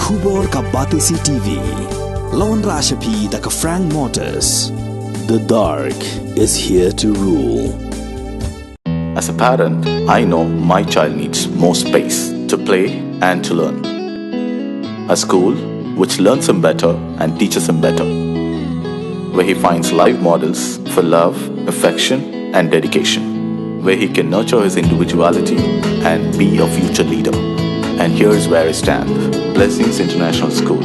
Kubor ka Batisi TV. Lawan Rashapi da ka Frank Motors. The dark is here to rule. As a parent, I know my child needs more space to play and to learn. A school which learns him better and teaches him better, where he finds live models for love, affection and dedication, where he can nurture his individuality and be a future leader. And here's where I stand. Blessings International School,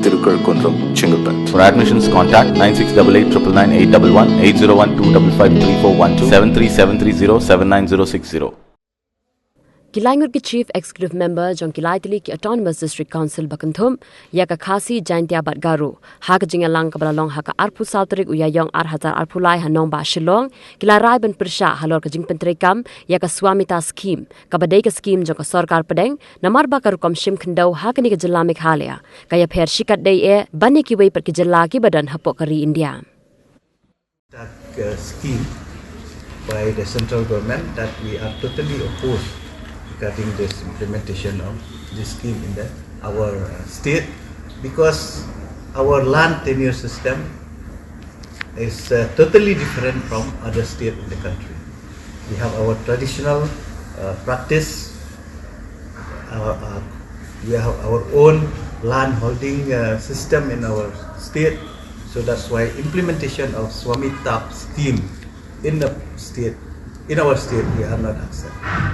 Tirukkurkundram, Chingalpet. For admissions, contact 9688 811 8012553412 73730 Kilangur ki Chief Executive Member Jong ki Autonomous District Council Bakanthum yaka khasi jaintia batgaru haka jingalang kabalalong haka arpu saltrik uyayong arhatar arpulai hanong ba shilong kila rai ban Pyrshah halor ka jing Pyntreikam yaka Swamita scheme kabadai ka scheme jong ka sarkar pedeng namar ba karukom shim khandau haka ni ka jilla Meghalaya kaya pher shikat dei e bani ki wei par ki jilla ki badan hapok kari India. That scheme by the central government that we are totally opposed regarding this implementation of this scheme in our state, because our land tenure system is totally different from other states in the country. We have our traditional practice, we have our own land holding system in our state, so that's why implementation of Swamita scheme in our state we are not accepting.